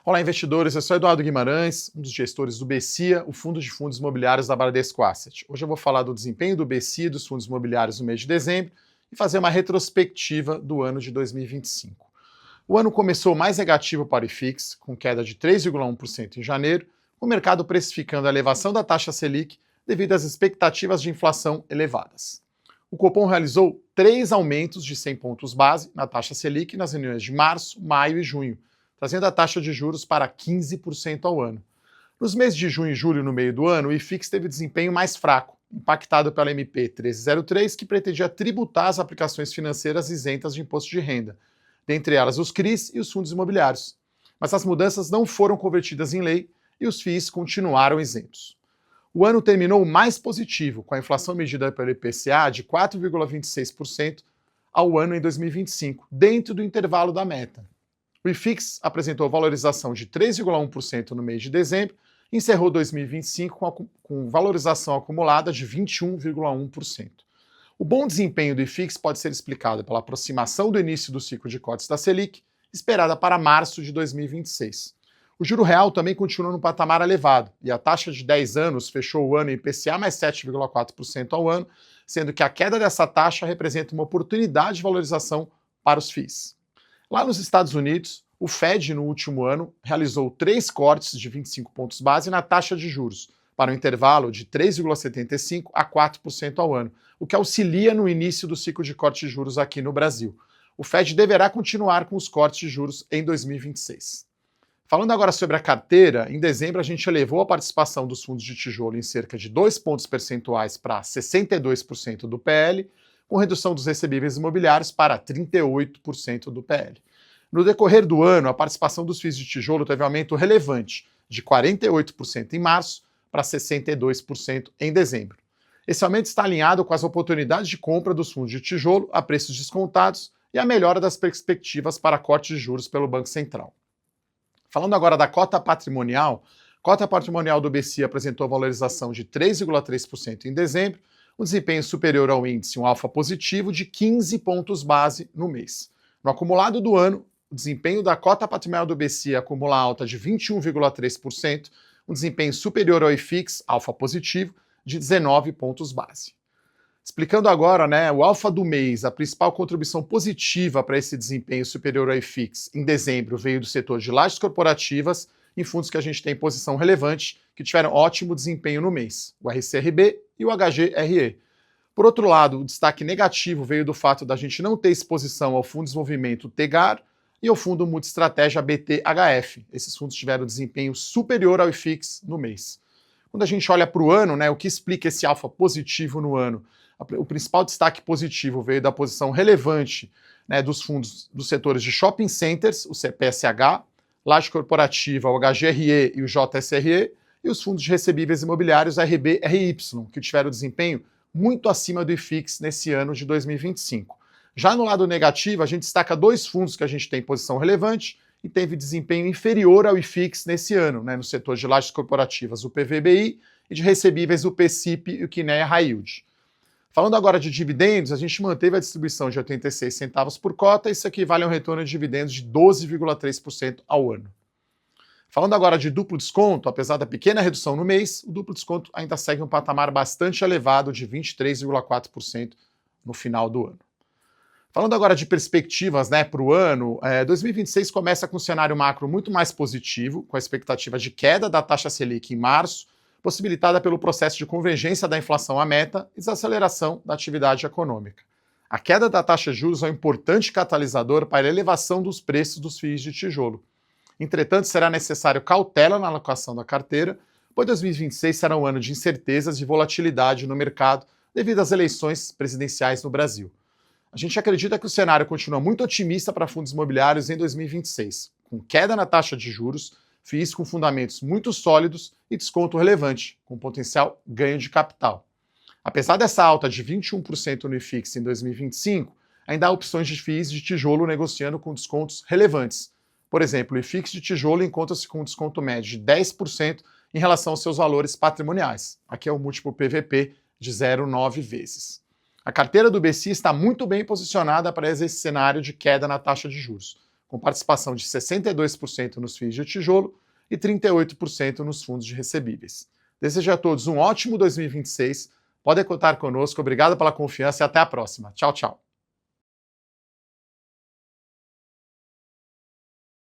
Olá, investidores. Eu sou Eduardo Guimarães, um dos gestores do BCIA, o Fundo de Fundos Imobiliários da Bradesco Asset. Hoje eu vou falar do desempenho do BCIA e dos fundos imobiliários no mês de dezembro e fazer uma retrospectiva do ano de 2025. O ano começou mais negativo para o IFIX, com queda de 3,1% em janeiro, com o mercado precificando a elevação da taxa Selic devido às expectativas de inflação elevadas. O Copom realizou 3 aumentos de 100 pontos base na taxa Selic nas reuniões de março, maio e junho, trazendo a taxa de juros para 15% ao ano. Nos meses de junho e julho, no meio do ano, o IFIX teve desempenho mais fraco, impactado pela MP 1303, que pretendia tributar as aplicações financeiras isentas de imposto de renda, dentre elas os CRIs e os fundos imobiliários. Mas as mudanças não foram convertidas em lei e os FIIs continuaram isentos. O ano terminou mais positivo, com a inflação medida pelo IPCA de 4,26% ao ano em 2025, dentro do intervalo da meta. O IFIX apresentou valorização de 3,1% no mês de dezembro e encerrou 2025 com valorização acumulada de 21,1%. O bom desempenho do IFIX pode ser explicado pela aproximação do início do ciclo de cortes da Selic, esperada para março de 2026. O juro real também continua no patamar elevado, e a taxa de 10 anos fechou o ano em IPCA mais 7,4% ao ano, sendo que a queda dessa taxa representa uma oportunidade de valorização para os FIIs. Lá nos Estados Unidos, o Fed, no último ano, realizou 3 cortes de 25 pontos base na taxa de juros, para um intervalo de 3,75% a 4% ao ano, o que auxilia no início do ciclo de corte de juros aqui no Brasil. O Fed deverá continuar com os cortes de juros em 2026. Falando agora sobre a carteira, em dezembro a gente elevou a participação dos fundos de tijolo em cerca de 2 pontos percentuais para 62% do PL, com redução dos recebíveis imobiliários para 38% do PL. No decorrer do ano, a participação dos FIIs de tijolo teve um aumento relevante, de 48% em março para 62% em dezembro. Esse aumento está alinhado com as oportunidades de compra dos fundos de tijolo a preços descontados e a melhora das perspectivas para corte de juros pelo Banco Central. Falando agora da cota patrimonial do BCIA apresentou valorização de 3,3% em dezembro, um desempenho superior ao índice, um alfa positivo de 15 pontos base no mês. No acumulado do ano, o desempenho da cota patrimonial do BCIA acumula alta de 21,3%, um desempenho superior ao IFIX, alfa positivo, de 19 pontos base. Explicando agora, o alfa do mês, a principal contribuição positiva para esse desempenho superior ao IFIX em dezembro veio do setor de lajes corporativas, em fundos que a gente tem posição relevante, que tiveram ótimo desempenho no mês, o RCRB e o HGRE. Por outro lado, o destaque negativo veio do fato da gente não ter exposição ao Fundo de Desenvolvimento TEGAR e ao Fundo Multiestratégia BTHF. Esses fundos tiveram desempenho superior ao IFIX no mês. Quando a gente olha para o ano, o que explica esse alfa positivo no ano? O principal destaque positivo veio da posição relevante dos fundos dos setores de shopping centers, o CPSH, laje corporativa, o HGRE e o JSRE, e os fundos de recebíveis imobiliários RB e RY, que tiveram desempenho muito acima do IFIX nesse ano de 2025. Já no lado negativo, a gente destaca 2 fundos que a gente tem posição relevante e teve desempenho inferior ao IFIX nesse ano, no setor de lajes corporativas, o PVBI, e de recebíveis, o PCIP e o Kinea High Yield. Falando agora de dividendos, a gente manteve a distribuição de 86 centavos por cota, isso equivale a um retorno de dividendos de 12,3% ao ano. Falando agora de duplo desconto, apesar da pequena redução no mês, o duplo desconto ainda segue um patamar bastante elevado de 23,4% no final do ano. Falando agora de perspectivas para o ano, 2026 começa com um cenário macro muito mais positivo, com a expectativa de queda da taxa Selic em março, possibilitada pelo processo de convergência da inflação à meta e desaceleração da atividade econômica. A queda da taxa de juros é um importante catalisador para a elevação dos preços dos FIIs de tijolo. Entretanto, será necessário cautela na alocação da carteira, pois 2026 será um ano de incertezas e volatilidade no mercado devido às eleições presidenciais no Brasil. A gente acredita que o cenário continua muito otimista para fundos imobiliários em 2026, com queda na taxa de juros, FIIs com fundamentos muito sólidos e desconto relevante, com potencial ganho de capital. Apesar dessa alta de 21% no IFIX em 2025, ainda há opções de FIIs de tijolo negociando com descontos relevantes. Por exemplo, o IFIX de tijolo encontra-se com um desconto médio de 10% em relação aos seus valores patrimoniais. Aqui é o múltiplo PVP de 0,9 vezes. A carteira do BCIA está muito bem posicionada para esse cenário de queda na taxa de juros, com participação de 62% nos FIIs de tijolo e 38% nos fundos de recebíveis. Desejo a todos um ótimo 2026. Podem contar conosco. Obrigado pela confiança e até a próxima. Tchau, tchau.